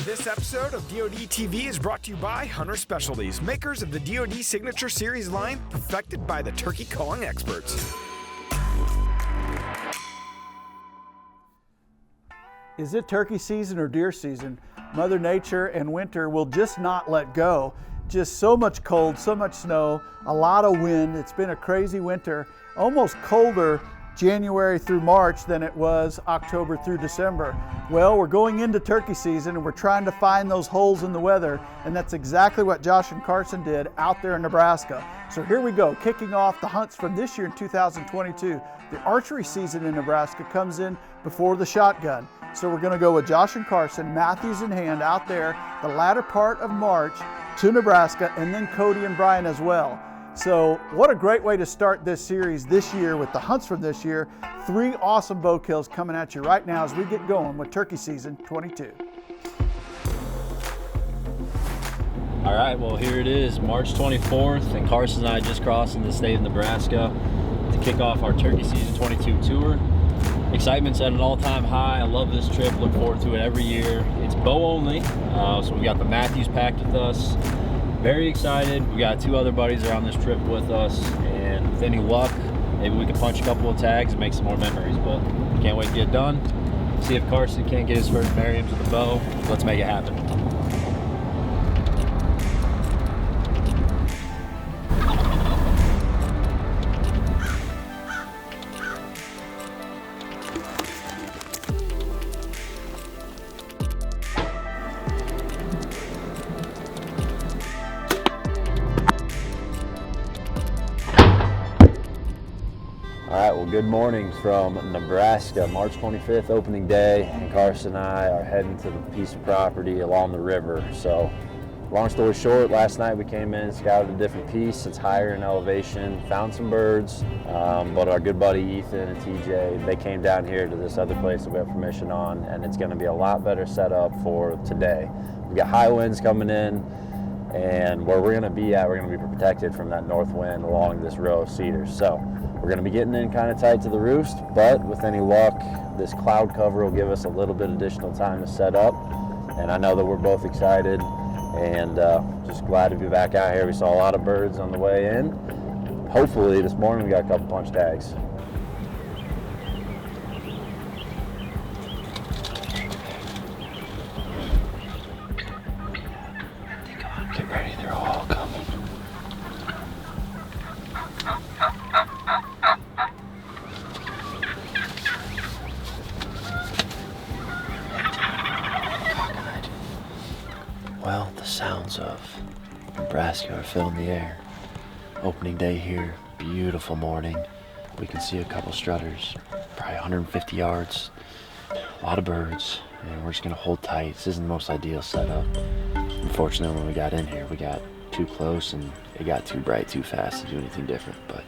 This episode of DoD TV is brought to you by Hunter Specialties, makers of the DoD Signature Series line, perfected by the turkey calling experts. Is it turkey season or deer season? Mother Nature and winter will just not let go. Just so much cold, so much snow, a lot of wind. It's been a crazy winter, almost colder January through March than it was October through December. Well, we're going into turkey season and we're trying to find those holes in the weather, and that's exactly what Josh and Carson did out there in Nebraska. So here we go, kicking off the hunts from this year in 2022. The archery season in Nebraska comes in before the shotgun. So we're gonna go with Josh and Carson, Mathews in hand, out there the latter part of March to Nebraska, and then Cody and Brian as well. So what a great way to start this series this year with the hunts from this year. 3 awesome bow kills coming at you right now as we get going with turkey season 22. All right, well here it is, March 24th, and Carson and I just crossed into the state of Nebraska to kick off our turkey season 22 tour. Excitement's at an all-time high. I love this trip, look forward to it every year. It's bow only, so we got the Mathews packed with us. Very excited. We got 2 other buddies that are on this trip with us, and with any luck, maybe we can punch a couple of tags and make some more memories, but can't wait to get done. See if Carson can't get his first Merriams with the bow. Let's make it happen. All right, well, good morning from Nebraska, March 25th, opening day, and Carson and I are heading to the piece of property along the river. So, long story short, last night we came in, scouted a different piece. It's higher in elevation, found some birds, but our good buddy Ethan and TJ, they came down here to this other place that we have permission on, and it's gonna be a lot better setup for today. We got high winds coming in, and where we're gonna be at, we're gonna be protected from that north wind along this row of cedars. So, we're going to be getting in kind of tight to the roost, but with any luck, this cloud cover will give us a little bit additional time to set up. And I know that we're both excited and just glad to be back out here. We saw a lot of birds on the way in. Hopefully this morning we got a couple punch tags. Come on, get ready, they're all coming. Well, the sounds of Nebraska are filling the air. Opening day here, beautiful morning. We can see a couple strutters, probably 150 yards, a lot of birds, and we're just gonna hold tight. This isn't the most ideal setup. Unfortunately, when we got in here, we got too close and it got too bright too fast to do anything different, but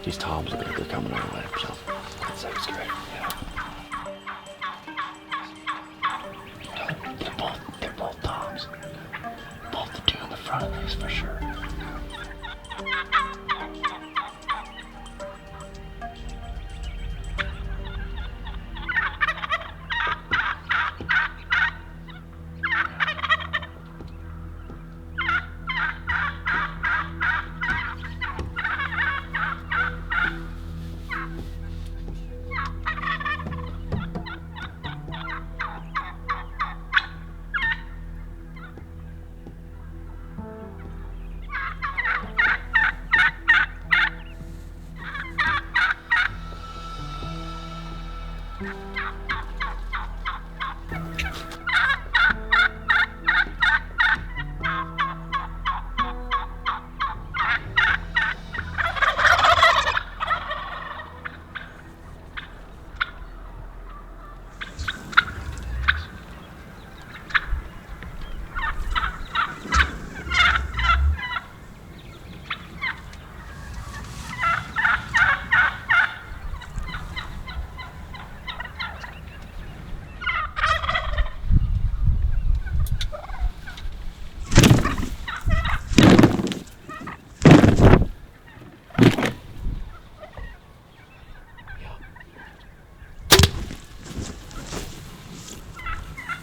these toms look like they're coming our way, so let's get ready. They're both toms. Both the 2 in the front of these for sure.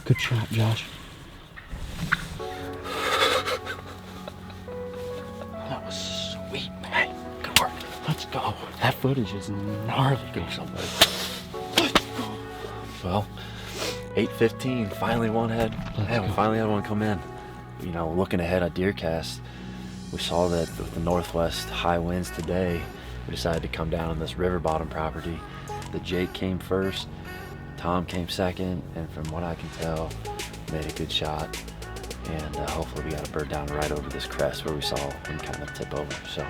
Good shot, Josh. footage is gnarly. Go somebody. Well, 8:15, finally one head. We finally had one come in. You know, looking ahead at DeerCast, we saw that with the northwest high winds today, we decided to come down on this river bottom property. The Jake came first, Tom came second, and from what I can tell, made a good shot. And hopefully we got a bird down right over this crest where we saw him kind of tip over. So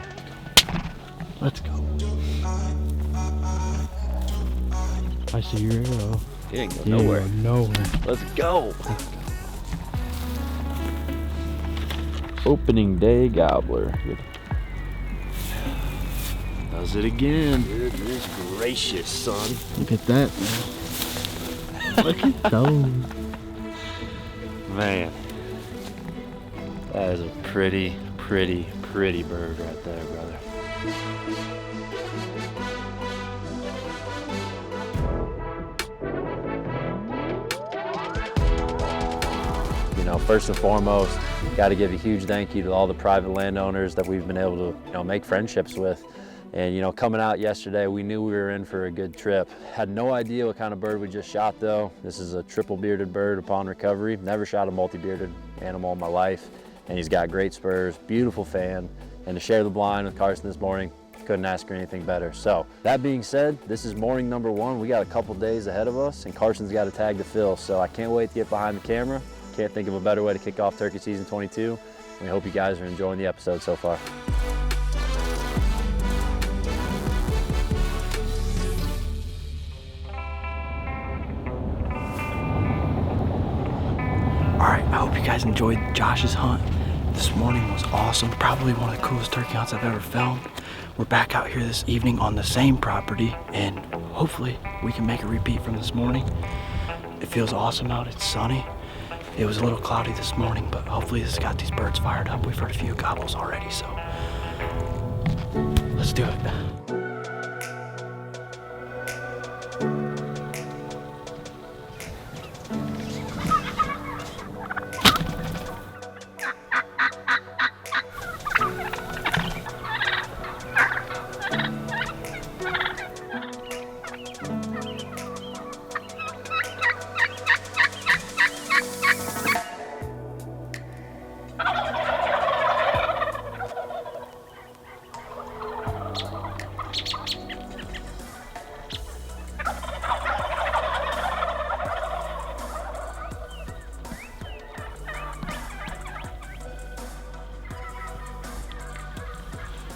let's go. I see your arrow. He didn't go nowhere. Nowhere. Let's go. Opening day gobbler. Does it again. Goodness gracious, son. Look at that, man. Look at those. Man. That is a pretty, pretty, pretty bird right there, brother. You know, first and foremost, got to give a huge thank you to all the private landowners that we've been able to, you know, make friendships with. And, you know, coming out yesterday, we knew we were in for a good trip. Had no idea what kind of bird we just shot, though. This is a triple bearded bird upon recovery. Never shot a multi-bearded animal in my life. And he's got great spurs, beautiful fan. And to share the blind with Carson this morning, couldn't ask for anything better. So that being said, this is morning number one. We got a couple days ahead of us, and Carson's got a tag to fill. So I can't wait to get behind the camera. Can't think of a better way to kick off turkey season 22. We hope you guys are enjoying the episode so far. Alright, I hope you guys enjoyed Josh's hunt. This morning was awesome. Probably one of the coolest turkey hunts I've ever filmed. We're back out here this evening on the same property, and hopefully we can make a repeat from this morning. It feels awesome out. It's sunny. It was a little cloudy this morning, but hopefully this has got these birds fired up. We've heard a few gobbles already, so let's do it.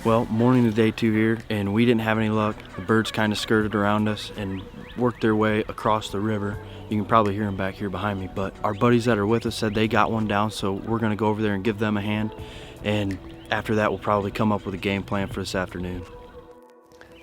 Well, morning to day two here, and we didn't have any luck. The birds kind of skirted around us and worked their way across the river. You can probably hear them back here behind me, but our buddies that are with us said they got one down, so we're gonna go over there and give them a hand. And after that, we'll probably come up with a game plan for this afternoon.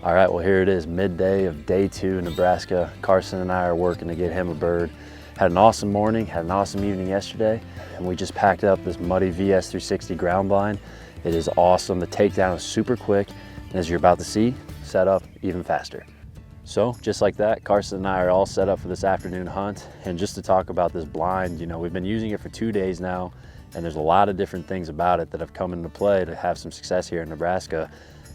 All right, well, here it is, midday of day two in Nebraska. Carson and I are working to get him a bird. Had an awesome morning, had an awesome evening yesterday, and we just packed up this muddy VS 360 ground blind. It is awesome. The takedown is super quick, and as you're about to see, set up even faster. So just like that, Carson and I are all set up for this afternoon hunt. And just to talk about this blind, you know, we've been using it for 2 days now, and there's a lot of different things about it that have come into play to have some success here in Nebraska.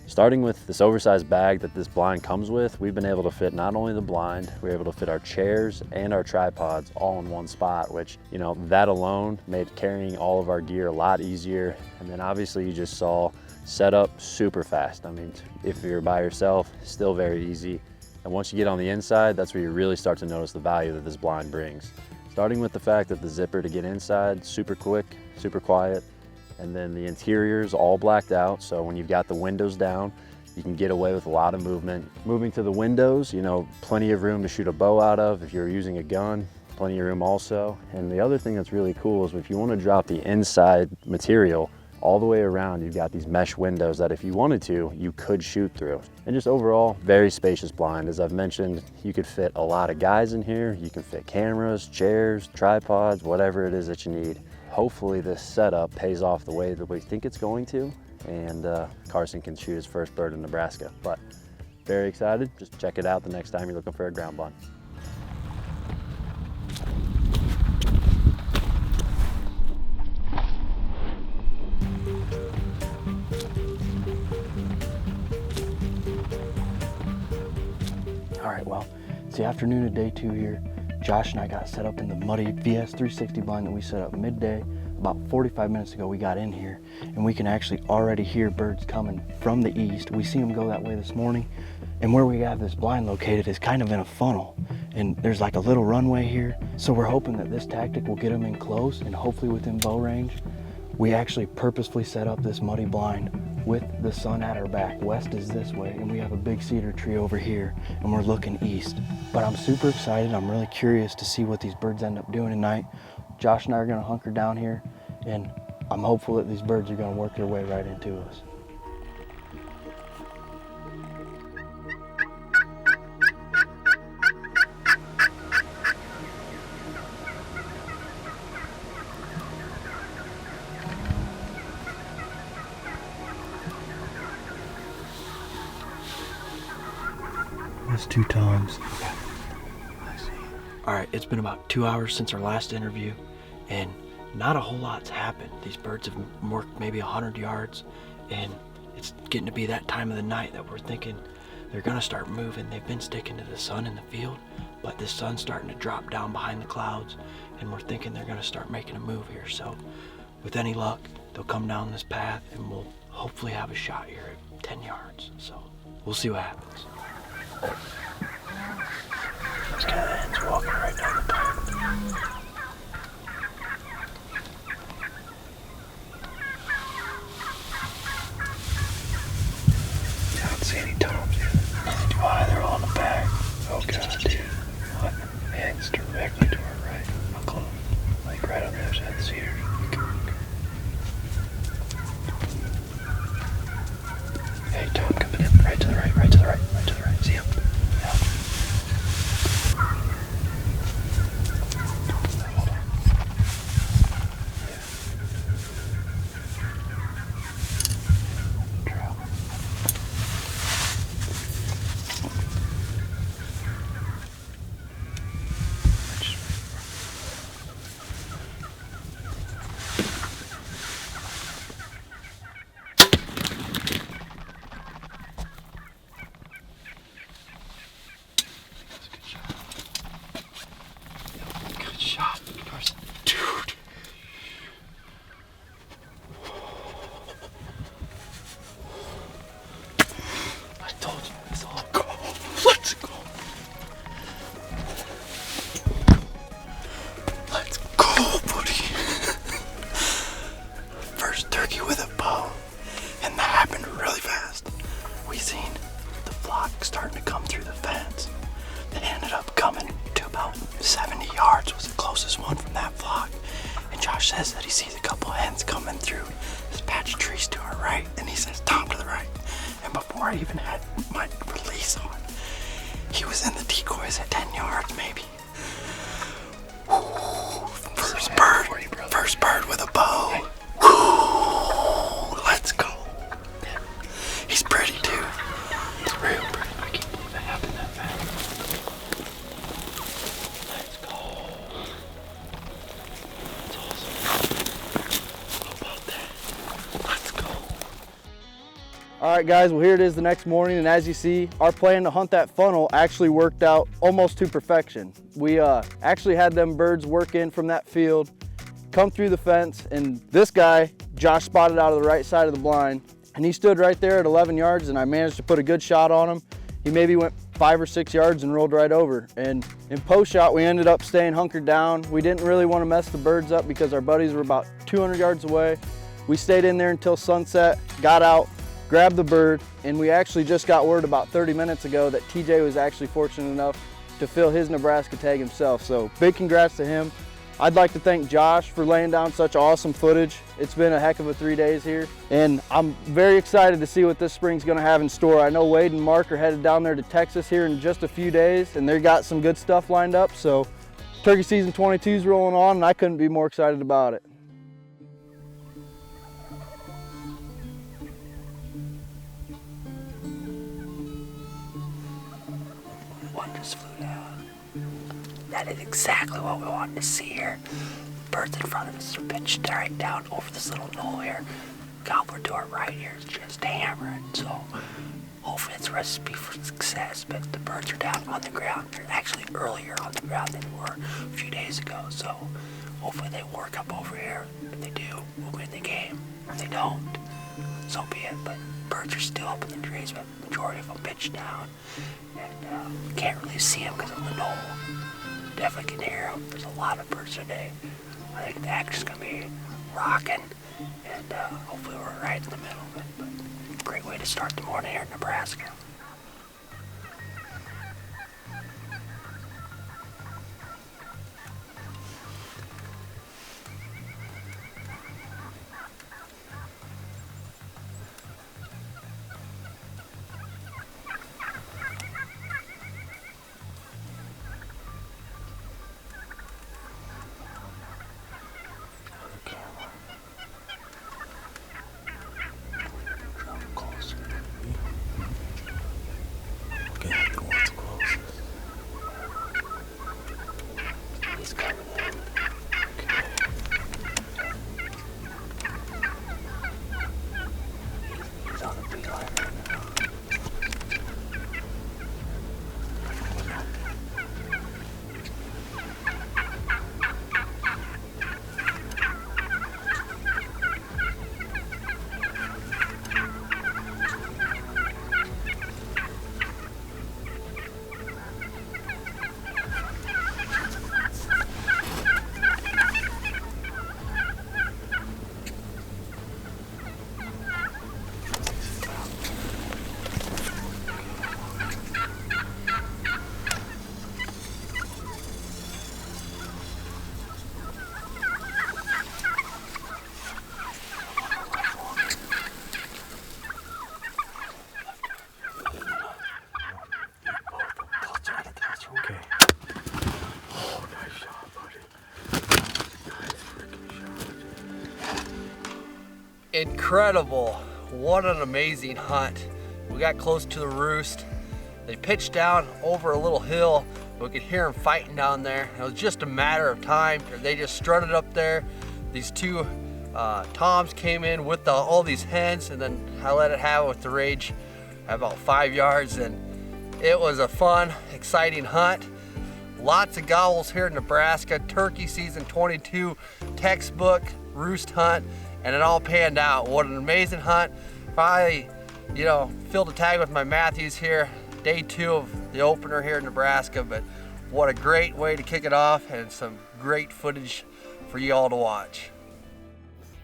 Starting with this oversized bag that this blind comes with, we've been able to fit not only the blind, we're able to fit our chairs and our tripods all in one spot, which, you know, that alone made carrying all of our gear a lot easier. And then obviously you just saw setup super fast. I mean, if you're by yourself, still very easy. And once you get on the inside, that's where you really start to notice the value that this blind brings. Starting with the fact that the zipper to get inside, super quick, super quiet. And then the interior's all blacked out, so when you've got the windows down, you can get away with a lot of movement. Moving to the windows, you know, plenty of room to shoot a bow out of. If you're using a gun, plenty of room also. And the other thing that's really cool is if you want to drop the inside material all the way around, you've got these mesh windows that if you wanted to, you could shoot through. And just overall, very spacious blind. As I've mentioned, you could fit a lot of guys in here. You can fit cameras, chairs, tripods, whatever it is that you need. Hopefully this setup pays off the way that we think it's going to, and Carson can shoot his first bird in Nebraska. But very excited. Just check it out the next time you're looking for a ground blind. It's the afternoon of day 2 here. Josh and I got set up in the muddy VS 360 blind that we set up midday. About 45 minutes ago we got in here, and we can actually already hear birds coming from the east. We see them go that way this morning, and where we have this blind located is kind of in a funnel, and there's like a little runway here. So we're hoping that this tactic will get them in close and hopefully within bow range. We actually purposefully set up this muddy blind with the sun at our back. West is this way, and we have a big cedar tree over here, and we're looking east. But I'm super excited. I'm really curious to see what these birds end up doing tonight. Josh and I are gonna hunker down here, and I'm hopeful that these birds are gonna work their way right into us. That's 2 toms. Okay. I see. All right, it's been about 2 hours since our last interview, and not a whole lot's happened. These birds have worked maybe 100 yards, and it's getting to be that time of the night that we're thinking they're gonna start moving. They've been sticking to the sun in the field, but the sun's starting to drop down behind the clouds, and we're thinking they're gonna start making a move here. So with any luck, they'll come down this path, and we'll hopefully have a shot here at 10 yards. So we'll see what happens. This guy ends walking right down the path. I don't see any toms yet. Neither do I. They're all in the back. Oh god, dude. What? Man, it's directly to our right. How close? Like right on the other side of the cedar. Hey, Tom coming in. Right to the right, right to the right, right to the right. See him? Yeah. Hold on. Yeah. Trail. Shot, Carson. Dude. I told you, it's all go. Let's go. Let's go, buddy. First turkey with a bow, and that happened really fast. We seen the flock starting to come through the fence. They ended up coming to about 70 yards was the closest one from that flock. And Josh says that he sees a couple hens coming through this patch of trees to our right, and he says, Tom to the right. And before I even had my release on, he was in the decoys at 10 yards maybe. Woo, first bird with a bow. Woo, let's go. He's pretty too. He's real pretty. I can't believe that happened that fast. Let's go. That's awesome. How about that? Let's go. All right, guys, well, here it is the next morning, and as you see, our plan to hunt that funnel actually worked out almost to perfection. We actually had them birds work in from that field, come through the fence, and this guy, Josh, spotted out of the right side of the blind, and he stood right there at 11 yards, and I managed to put a good shot on him. He maybe went 5 or 6 yards and rolled right over. And in post shot, we ended up staying hunkered down. We didn't really want to mess the birds up because our buddies were about 200 yards away. We stayed in there until sunset, got out, grabbed the bird, and we actually just got word about 30 minutes ago that TJ was actually fortunate enough to fill his Nebraska tag himself. So big congrats to him. I'd like to thank Josh for laying down such awesome footage. It's been a heck of a 3 days here, and I'm very excited to see what this spring's gonna have in store. I know Wade and Mark are headed down there to Texas here in just a few days, and they've got some good stuff lined up. So turkey season 22 is rolling on, and I couldn't be more excited about it. One just flew down. That is exactly what we wanted to see here. Birds in front of us are pitched right down over this little knoll here. Gobbler to our right here is just hammering. So hopefully it's a recipe for success. But the birds are down on the ground. They're actually earlier on the ground than they were a few days ago. So hopefully they work up over here. If they do, we'll win the game. If they don't, so be it. But birds are still up in the trees, but the majority of them pitched down. And can't really see them because of the knoll. Definitely can hear them. There's a lot of birds today. I think the action's going to be rocking. And hopefully we're right in the middle of it. But great way to start the morning here in Nebraska. Incredible. What an amazing hunt. We got close to the roost. They pitched down over a little hill. We could hear them fighting down there. It was just a matter of time. They just strutted up there. These two toms came in with all these hens, and then I let it have it with the rage at about 5 yards, and it was a fun, exciting hunt. Lots of gobbles here in Nebraska. Turkey season 22, textbook roost hunt, and it all panned out. What an amazing hunt. Finally, filled a tag with my Mathews here, day 2 of the opener here in Nebraska, but what a great way to kick it off, and some great footage for you all to watch.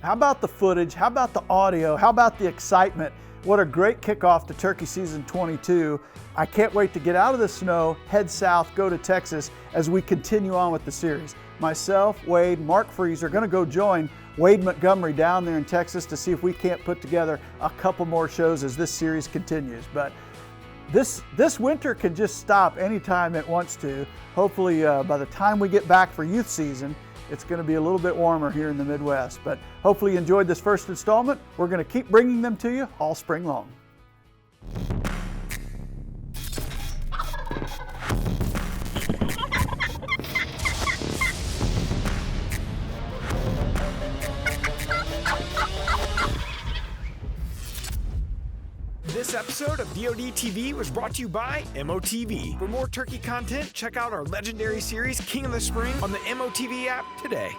How about the footage? How about the audio? How about the excitement? What a great kickoff to turkey season 22. I can't wait to get out of the snow, head south, go to Texas as we continue on with the series. Myself, Wade, Mark Freeze are going to go join Wade Montgomery down there in Texas to see if we can't put together a couple more shows as this series continues. But this winter can just stop anytime it wants to. Hopefully by the time we get back for youth season, it's going to be a little bit warmer here in the Midwest. But hopefully you enjoyed this first installment. We're going to keep bringing them to you all spring long. This episode of DoD TV was brought to you by MOTV. For more turkey content, check out our legendary series, King of the Spring, on the MOTV app today.